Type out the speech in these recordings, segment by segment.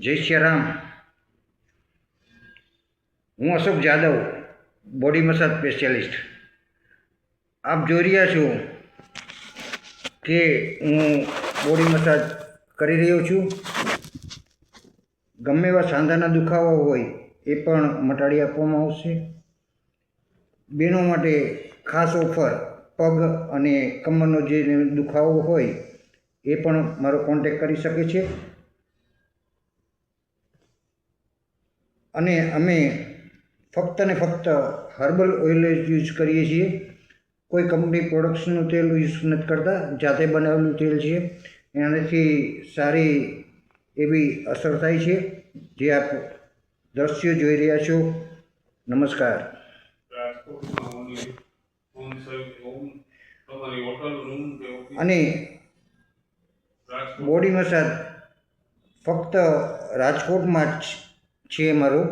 જય શ્રી રામ। હું Ashok Jadav, body massage specialist. આપ જોઈ રહ્યા છો કે હું બોડી મસાજ કરી રહ્યો છું। ગમે એવા સાંધાના દુખાવા હોય એ પણ મટાડી આપવામાં આવશે। બહેનો માટે ખાસ ઓફર, પગ અને કમરનો જે દુખાવો હોય એ પણ મારો કોન્ટેક્ટ કરી શકે છે। અને અમે ફક્ત ને ફક્ત હર્બલ ઓઇલ જ યુઝ કરીએ છીએ। કોઈ કંપની પ્રોડક્ટ્સનું તેલ યુઝ નથી કરતા, જાતે બનાવેલું તેલ છે। એનાથી સારી એવી અસર થાય છે, જે આપ દ્રશ્યો જોઈ રહ્યા છો। નમસ્કાર। અને બોડી મસાજ ફક્ત રાજકોટમાં જ છે મારું।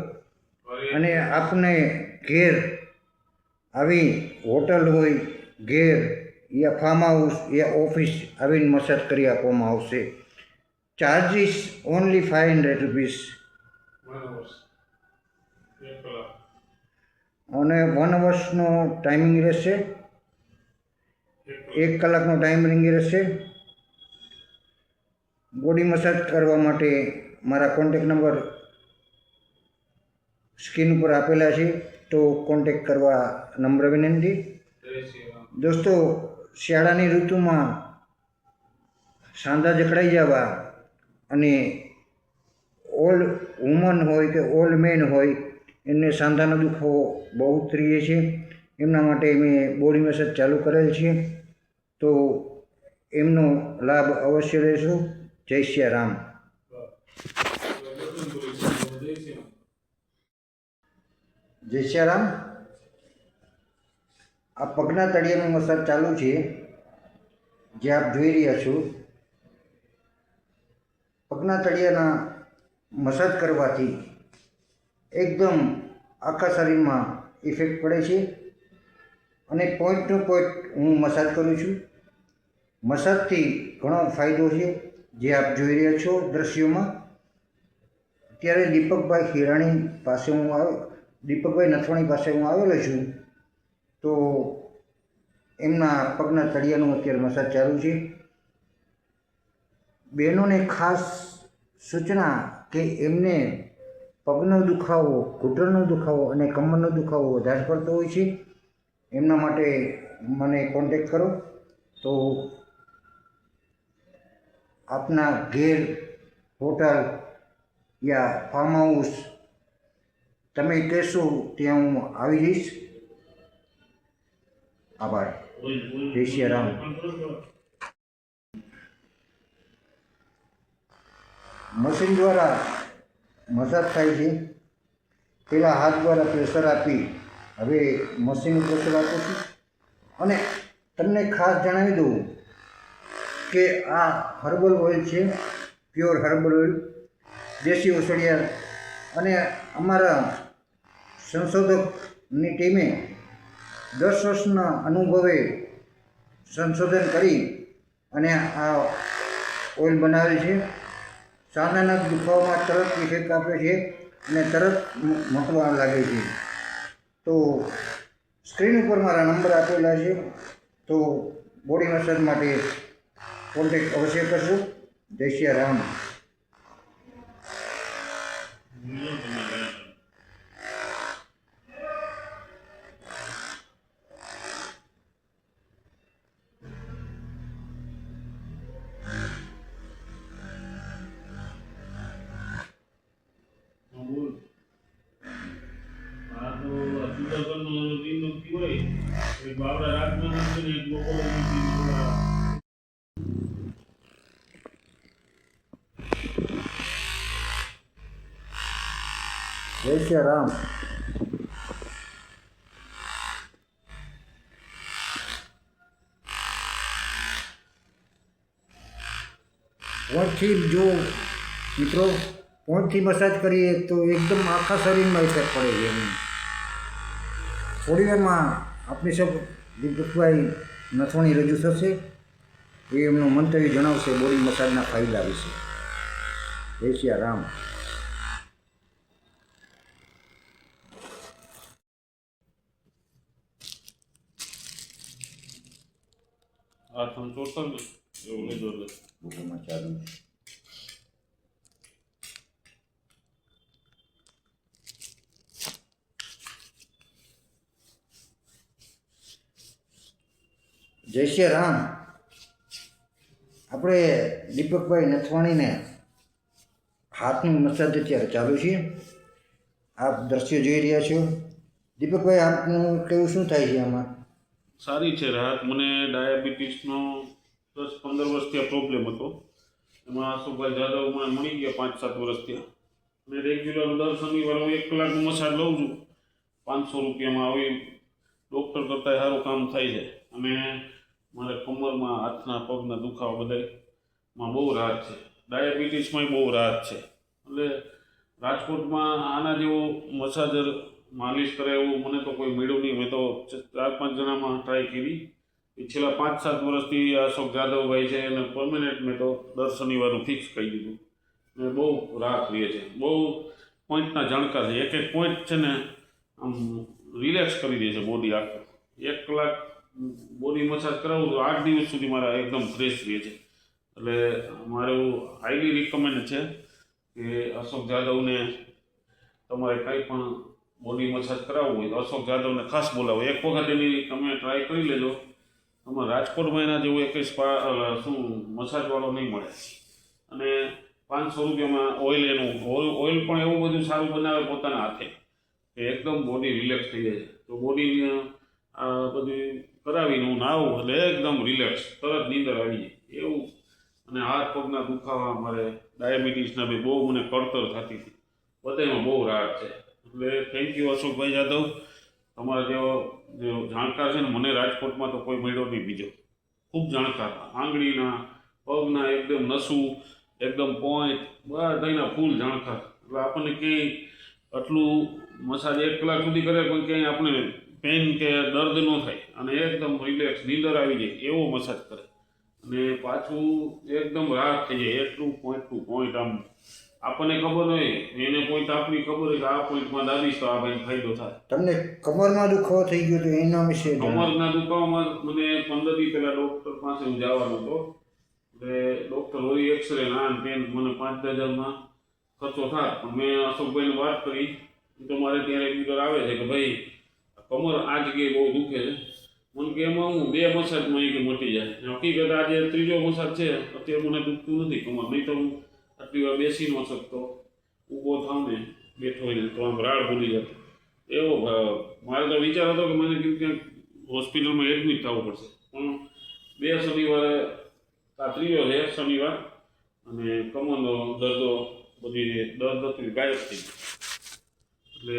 અને આપને ઘેર આવી હોટલ હોય, ઘેર યા ફાર્મ હાઉસ યા ઓફિસ આવીને મસાજ કરી આપવામાં આવશે। ચાર્જિસ ઓનલી 500 રૂપીસ અને 1 અવર્સનો ટાઈમિંગ રહેશે। 1 કલાકનો ટાઈમિંગ રહેશે। બોડી મસાજ કરવા માટે મારા કોન્ટેક્ટ નંબર સ્ક્રીન ઉપર આપેલા છે, તો કોન્ટેક્ટ કરવા નમ્ર વિનંતી। દોસ્તો, શિયાળાની ઋતુમાં સાંધા જકડાઈ જવા અને ઓલ્ડ વુમન હોય કે ઓલ્ડ મેન હોય, એમને સાંધાનો દુખાવો બહુ ઉતરીએ છે, એમના માટે મેં બોડી મસાજ ચાલુ કરેલ છે, તો એમનો લાભ અવશ્ય લેશો। જય શ્રી રામ। જય શ્રી રામ। આ પગના તળિયાનો મસાજ ચાલુ છે, જે આપ જોઈ રહ્યા છો। પગના તળિયાના મસાજ કરવાથી એકદમ આખા શરીરમાં ઇફેક્ટ પડે છે। અને પોઈન્ટ ટુ પોઈન્ટ હું મસાજ કરું છું। મસાજથી ઘણો ફાયદો છે, જે આપ જોઈ રહ્યા છો દ્રશ્યોમાં। અત્યારે દીપકભાઈ હિરાણી પાસે દીપકભાઈ નથવાણી પાસે હું આવેલો છું, તો એમના પગના તળિયાનું અત્યારે મસાજ ચાલુ છે। બહેનોને ખાસ સૂચના કે એમને પગનો દુખાવો, ઘૂંટણનો દુખાવો અને કમરનો દુખાવો વધારે પડતો હોય છે, એમના માટે મને કોન્ટેક્ટ કરો। તો આપના ઘેર, હોટલ યા ફાર્મ હાઉસ તમે કહેશો ત્યાં હું આવી જઈશ। આભાર। જય શ્રી રામ। મશીન દ્વારા મસાજ થાય છે। પહેલાં હાથ દ્વારા પ્રેશર આપી, હવે મશીન પ્રેશર આપું છું। અને તમને ખાસ જણાવી દઉં કે આ હર્બલ ઓઇલ છે, પ્યોર હર્બલ ઓઇલ, દેશી ઓસડિયા। અને અમારા સંશોધકની ટીમે 10 વર્ષના અનુભવે સંશોધન કરી અને આ ઓઇલ બનાવેલ છે। સાંધાના દુખાવામાં તરત ઇફેક્ટ આપે છે અને તરત મટવા લાગે છે। તો સ્ક્રીન ઉપર મારા નંબર આપેલા છે, તો બોડી મસાજ માટે કોન્ટેક્ટ અવશ્ય કરશો। જય શ્રી રામ। જય શ્રી રામ। પોઈન્ટથી જો મિત્રો, પોઈન્ટથી મસાજ કરીએ તો એકદમ આખા શરીરમાં ઇફેક્ટ પડે છે। થોડી વારમાં આપણી સૌ દીપકભાઈ નથવાણી રજૂ થશે, એ એમનું મંતવ્ય જણાવશે બોડી મસાજના ફાયદા વિશે। જય શ્રી રામ। હાથ આમ ચોટતો ને એવું લીધો એટલે બુકમાં ચાલુ છે. જય શ્રી રામ. આપણે દીપકભાઈ નથવાણીને હાથનું મસાજ અત્યારે ચાલુ છે. આપ દ્રશ્યો જોઈ રહ્યા છો. દીપકભાઈ, આપનું કેવું શું થાય છે આમાં? સારી છે રાહત. મને ડાયાબિટીસનો 10-15 વર્ષથી પ્રોબ્લેમ હતો. એમાં અશોકભાઈ જાદવ મને મળી ગયા 5-7 વર્ષથી. અને રેગ્યુલર દર શનિવારે હું 1 કલાકનું મસાજ લઉં છું 500 રૂપિયામાં. આવી ડૉક્ટર કરતાં સારું કામ થાય છે. અને મારે કમરમાં, હાથના, પગના દુખાવા બધામાં બહુ રાહત છે. ડાયાબિટીસમાંય બહુ રાહત છે. એટલે રાજકોટમાં આના જેવો મસાજર માલિશ કરે એવું મને તો કોઈ મળ્યું નહીં. મેં તો 4-5 જણામાં ટ્રાય કરી. એ છેલ્લા 5-7 વર્ષથી અશોક જાદવભાઈ છે એને પરમેનન્ટ મેં તો દર શનિવારનું ફિક્સ કહી દીધું. ને બહુ રાહત રહે છે. બહુ પોઈન્ટના જાણકાર છે. એક એક પોઈન્ટ છે ને આમ રિલેક્સ કરી દે છે બોડી આખું. 1 કલાક બોડી મસાજ કરાવું તો 8 દિવસ સુધી મારા એકદમ ફ્રેશ રહે છે. એટલે મારું હાઈલી રિકમેન્ડ છે કે અશોક જાદવને તમારે કંઈ પણ બોડી મસાજ કરાવવું હોય તો અશોક જાદવને ખાસ બોલાવો. એક વખત એની તમે ટ્રાય કરી લેજો. તમારે રાજકોટમાં એના જેવું એક શું મસાજવાળો નહીં મળે. અને 500 રૂપિયામાં ઓઇલ, એનું ઓઇલ પણ એવું બધું સારું બનાવે પોતાના હાથે કે એકદમ બોડી રિલેક્સ થઈ જાય છે. તો બોડીને આ બધી કરાવીને હું નાવું એટલે એકદમ રિલેક્સ, તરત નીંદર આવી જાય એવું. અને હાથ પગના દુખાવા, મારે ડાયાબિટીસના બી બહુ મને કળતર થતી હતી, બધામાં બહુ રાહત છે. એટલે થેન્ક યુ અશોકભાઈ જાદવ. તમારા જેવો જાણકાર છે ને મને રાજકોટમાં તો કોઈ મળ્યો નહીં બીજો. ખૂબ જાણકાર, આંગળીના, પગના એકદમ નસું, એકદમ પોઈન્ટ, બધાના ફૂલ જાણકાર. એટલે આપણને ક્યાંય આટલું મસાજ 1 કલાક સુધી કરે પણ ક્યાંય આપણે પેઇન કે દર્દ ન થાય અને એકદમ રિલેક્સ, નીંદર આવી જાય એવો મસાજ કરે. અને પાછું એકદમ રાહત થઈ જાય. એટલું પોઈન્ટ ટુ પોઈન્ટ આમ આપણને ખબર હોય, એને પોઈન્ટ આપણી ખબર હોય કે આ પોઈન્ટમાં દાબીશ તો આ ભાઈ ફાયદો થાય. તમને કમરમાં દુખાવો થઈ ગયો તો એના વિશે કમરના દુખાવામાં મને 15 દી પહેલાં ડૉક્ટર પાસે હું જવાનો હતો. એટલે ડૉક્ટર હોય એક્સરે ના પેન મને 5-10 હજારમાં ખર્ચો થાય. પણ મેં અશોકભાઈને વાત કરી તો મારે ત્યાં રેગ્યુલર આવે છે કે ભાઈ કમર આ જગ્યાએ બહુ દુખે છે. મને કે એમાં હું 2 મસાજમાં કે મટી જાય. હકીકત આજે 3જો મસાજ છે. અત્યારે મને દુખતું નથી કમર. નહીં તો હું આટલી વાર બેસી ન શકતો, ઊભો થાવ ને બેઠો હોય તો આમ રાડ ભૂલી જતો એવો. મારે તો વિચાર હતો કે મને ક્યાંક હોસ્પિટલમાં એડમિટ થવું પડશે. પણ 2 શનિવારે, આ 3જો છે શનિવાર, અને કમરનો દર્દો બધી દર્દ હતી ગાયબ થઈ ગઈ. એટલે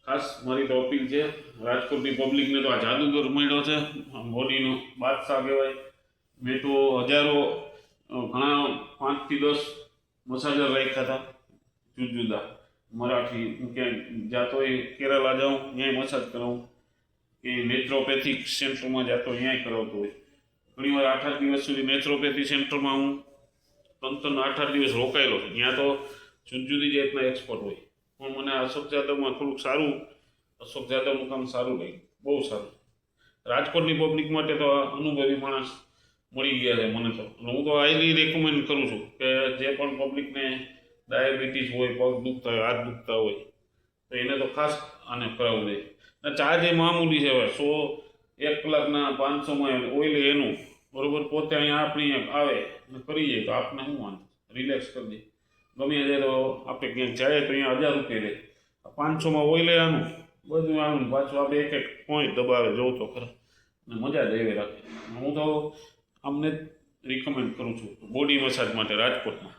ખાસ મારી તો અપીલ છે રાજકોટની પબ્લિકને તો આ જાદુગર મળ્યો છે, બોડીનો બાદશાહ કહેવાય. મેં તો હજારો, ઘણા 5થી 10 મસાજર રાખ્યા હતા જુદા મરાઠી. હું ક્યાંય જાતો હોય કેરાલા જાઉં ત્યાંય મસાજ કરાવું, કે નેચરોપેથિક સેન્ટરમાં જાતો ત્યાંય કરાવતો હોય. ઘણીવાર 8-8 દિવસ સુધી નેચરોપેથી સેન્ટરમાં હું 3-8 દિવસ રોકાયેલો છું. ત્યાં તો જુદી જાતના એક્સપર્ટ હોય. પણ મને અશોક જાદવમાં થોડુંક સારું, અશોક જાદવનું કામ સારું લાગ્યું, બહુ સારું. રાજકોટની પબ્લિક માટે તો અનુભવી માણસ મળી ગયા છે મને તો. હું તો હાઈલી રેકમેન્ડ કરું છું કે જે પણ પબ્લિકને ડાયાબિટીસ હોય, પગ દુખતા હોય, હાથ દુખતા હોય તો એને તો ખાસ આને કરાવવું જોઈએ. અને ચાર્જ એ મામૂલી છે. હવે 1 કલાકના 500માં ઓઇલ એનું બરાબર. પોતે અહીંયા આપણી આવે અને કરી જાય તો આપણે શું વાંધો, રિલેક્સ કરી દે. ગમે જાય તો આપણે ક્યાંક જાય તો અહીંયા 1000 રૂપિયા રહે. 500માં ઓઇલ આનું બધું આનું, પાછું આપણે એક એક પોઈન્ટ દબાવે જોઉં તો ખરા, અને મજા જ એવી રાખે. હું તો અમને રિકમેન્ડ કરું છું બોડી મસાજ માટે રાજકોટમાં.